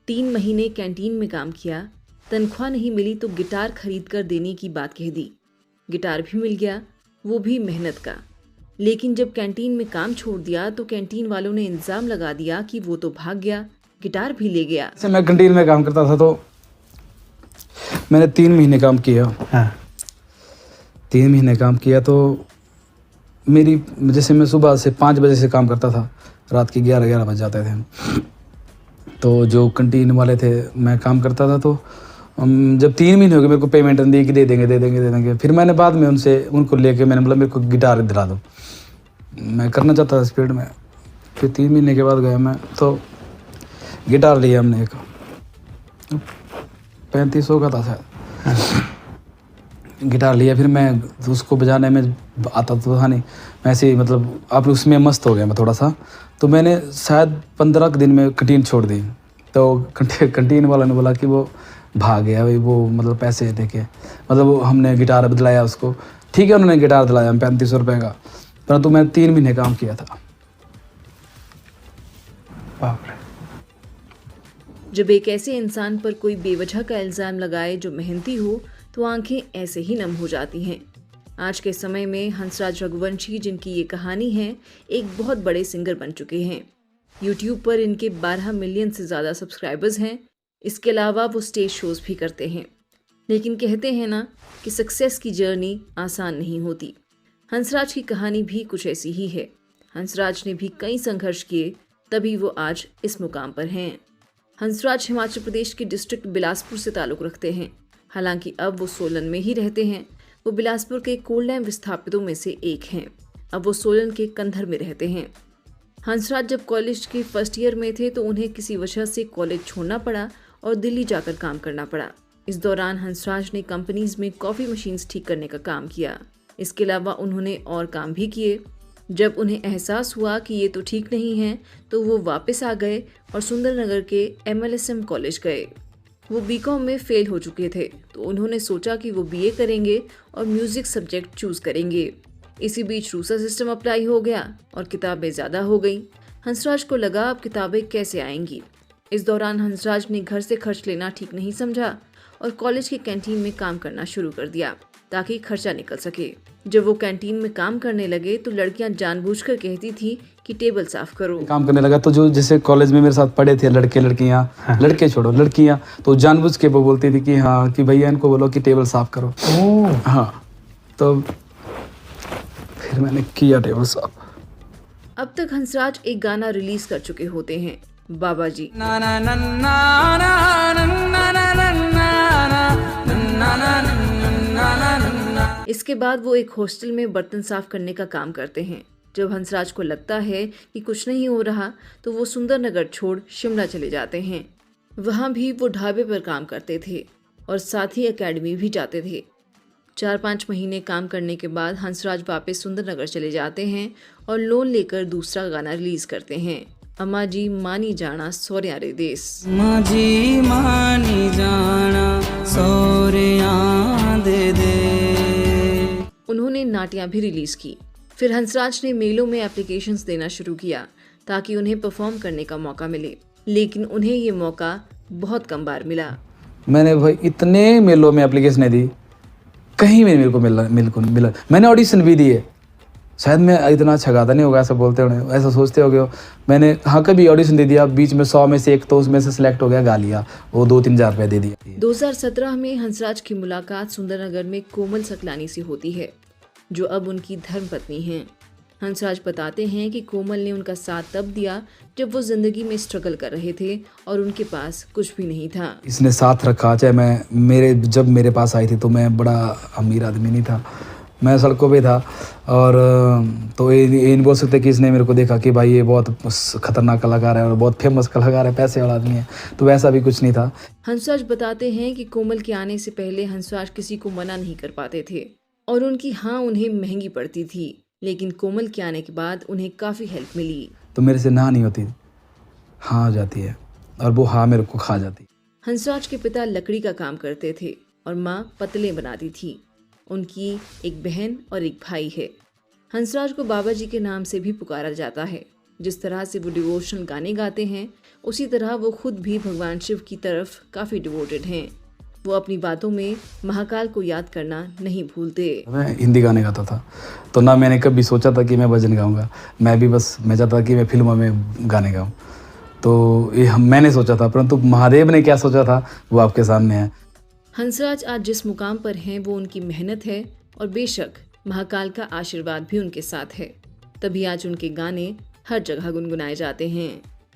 3 महीने कैंटीन में काम किया, तनख्वाह नहीं मिली तो गिटार खरीद कर देने की बात कह दी। गिटार भी मिल गया, वो भी मेहनत का। लेकिन जब कैंटीन में काम छोड़ दिया तो कैंटीन वालों ने इल्ज़ाम लगा दिया कि वो तो भाग गया, गिटार भी ले गया। जैसे मैं कैंटीन में काम करता था तो मैंने 3 महीने काम किया। हाँ। 3 महीने काम किया तो मेरी जैसे मैं सुबह से 5 बजे से काम करता था, रात के 11 बज जाते थे। तो जो कैंटीन वाले थे, मैं काम करता था तो जब 3 महीने हो गए मेरे को पेमेंट दी कि दे देंगे। फिर मैंने बाद में उनको लेके मैंने बोला मेरे को गिटार दिला दो, मैं करना चाहता था स्पीड में। फिर 3 महीने के बाद गया मैं तो गिटार लिया हमने एक 3500 का था शायद। गिटार लिया, फिर मैं उसको बजाने में आता तो था नहीं, मैं ऐसे ही मतलब आप उसमें मस्त हो गया मैं थोड़ा सा। तो मैंने शायद 15 दिन में कैंटीन छोड़ दी। तो कैंटीन वाला ने बोला कि वो भाग गया भाई, वो मतलब पैसे देके मतलब हमने गिटार दिलाया उसको। ठीक है, उन्होंने गिटार दिलाया 3500 रुपये का, परंतु मैंने 3 महीने काम किया था। बाप रे। जब एक ऐसे इंसान पर कोई बेवजह का इल्ज़ाम लगाए जो मेहनती हो तो आंखें ऐसे ही नम हो जाती हैं। आज के समय में हंसराज रघुवंशी, जिनकी ये कहानी है, एक बहुत बड़े सिंगर बन चुके हैं। यूट्यूब पर इनके 12 मिलियन से ज़्यादा सब्सक्राइबर्स हैं। इसके अलावा वो स्टेज शोज़ भी करते हैं। लेकिन कहते हैं ना कि सक्सेस की जर्नी आसान नहीं होती। हंसराज की कहानी भी कुछ ऐसी ही है। हंसराज ने भी कई संघर्ष किए, तभी वो आज इस मुकाम पर हैं। हंसराज हिमाचल प्रदेश के डिस्ट्रिक्ट बिलासपुर से ताल्लुक़ रखते हैं। हालांकि अब वो सोलन में ही रहते हैं। वो बिलासपुर के कोल्ड लैम्प विस्थापितों में से एक हैं। अब वो सोलन के कंधर में रहते हैं। हंसराज जब कॉलेज के फर्स्ट ईयर में थे तो उन्हें किसी वजह से कॉलेज छोड़ना पड़ा और दिल्ली जाकर काम करना पड़ा। इस दौरान हंसराज ने कंपनीज में कॉफ़ी मशीन्स ठीक करने का काम किया। इसके अलावा उन्होंने और काम भी किए। जब उन्हें एहसास हुआ कि ये तो ठीक नहीं है तो वो वापस आ गए और सुंदरनगर के MLSM कॉलेज गए। वो BCom में फेल हो चुके थे तो उन्होंने सोचा कि वो BA करेंगे और म्यूज़िक सब्जेक्ट चूज़ करेंगे। इसी बीच रूसा सिस्टम अप्लाई हो गया और किताबें ज़्यादा हो गई। हंसराज को लगा अब किताबें कैसे आएंगी। इस दौरान हंसराज ने घर से खर्च लेना ठीक नहीं समझा और कॉलेज के कैंटीन में काम करना शुरू कर दिया ताकि खर्चा निकल सके। जब वो कैंटीन में काम करने लगे तो लड़कियां जानबूझकर कहती थी कि टेबल साफ करो। काम करने लगा तो जो जैसे कॉलेज में मेरे साथ पढ़े थे लड़के लड़कियां, लड़के छोड़ो लड़कियां, तो जानबूझ के वो बोलती थी कि हाँ कि भैया इनको बोलो कि टेबल साफ करो। हाँ, तो फिर मैंने किया टेबल साफ। अब तक हंसराज एक गाना रिलीज कर चुके होते हैं, बाबा जी। इसके बाद वो एक हॉस्टल में बर्तन साफ करने का काम करते हैं। जब हंसराज को लगता है कि कुछ नहीं हो रहा तो वो सुंदरनगर छोड़ शिमला चले जाते हैं। वहाँ भी वो ढाबे पर काम करते थे और साथ ही एकेडमी भी जाते थे। 4-5 महीने काम करने के बाद हंसराज वापस सुंदरनगर चले जाते हैं और लोन लेकर दूसरा गाना रिलीज करते हैं, अम्मा जी मानी जाना सौर्या रे देस। अम्मा जी मानी जाना सौर्या दे दे। उन्होंने नाटियाँ भी रिलीज की। फिर हंसराज ने मेलों में एप्लीकेशंस देना शुरू किया ताकि उन्हें परफॉर्म करने का मौका मिले, लेकिन उन्हें ये मौका बहुत कम बार मिला। मैंने भाई इतने मेलों में एप्लीकेशन दी, कहीं में मेरे को मिला। मैंने ऑडिशन भी दिए, शायद मैं इतना अच्छा गाता नहीं होगा ऐसा बोलते हो, ऐसा सोचते हो। मैंने हाँ कभी ऑडिशन दे दिया, बीच में 100 में से एक तो उसमें से सिलेक्ट हो गया, गा लिया, वो 2-3 हज़ार रुपये दे दिया। 2017 में हंसराज की मुलाकात सुंदरनगर में कोमल सकलानी से होती है, जो अब उनकी धर्मपत्नी हैं। हंसराज बताते हैं कि कोमल ने उनका साथ तब दिया जब वो जिंदगी में स्ट्रगल कर रहे थे और उनके पास कुछ भी नहीं था। इसने साथ रखा, चाहे जब मेरे पास आई थी तो मैं बड़ा अमीर आदमी नहीं था, मैं सड़कों पे था। और तो ये नहीं बोल सकते कि इसने मेरे को देखा कि भाई ये बहुत खतरनाक कलाकार है और बहुत फेमस कलाकार है, पैसे वाला आदमी है, तो वैसा भी कुछ नहीं था। हंसराज बताते हैं कि कोमल के आने से पहले हंसराज किसी को मना नहीं कर पाते थे और उनकी हाँ उन्हें महंगी पड़ती थी, लेकिन कोमल के आने के बाद उन्हें काफ़ी हेल्प मिली। तो मेरे से ना नहीं होती, हाँ हो जाती है, और वो हाँ मेरे को खा जाती। हंसराज के पिता लकड़ी का काम करते थे और माँ पतले बनाती थी। उनकी एक बहन और एक भाई है। हंसराज को बाबा जी के नाम से भी पुकारा जाता है। जिस तरह से वो डिवोशनल गाने गाते हैं, उसी तरह वो खुद भी भगवान शिव की तरफ काफ़ी डिवोटेड हैं। वो अपनी बातों में महाकाल को याद करना नहीं भूलते। मैं हिंदी गाने गाता था, तो ना मैंने कभी सोचा था कि मैं भजन गाऊंगा। मैं चाहता था कि मैं फिल्मों में गाने गाऊं। तो ये मैंने सोचा था, परंतु महादेव ने क्या सोचा था वो आपके सामने है। हंसराज आज जिस मुकाम पर हैं वो उनकी मेहनत है और बेशक महाकाल का आशीर्वाद भी उनके साथ है, तभी आज उनके गाने हर जगह गुनगुनाए जाते हैं।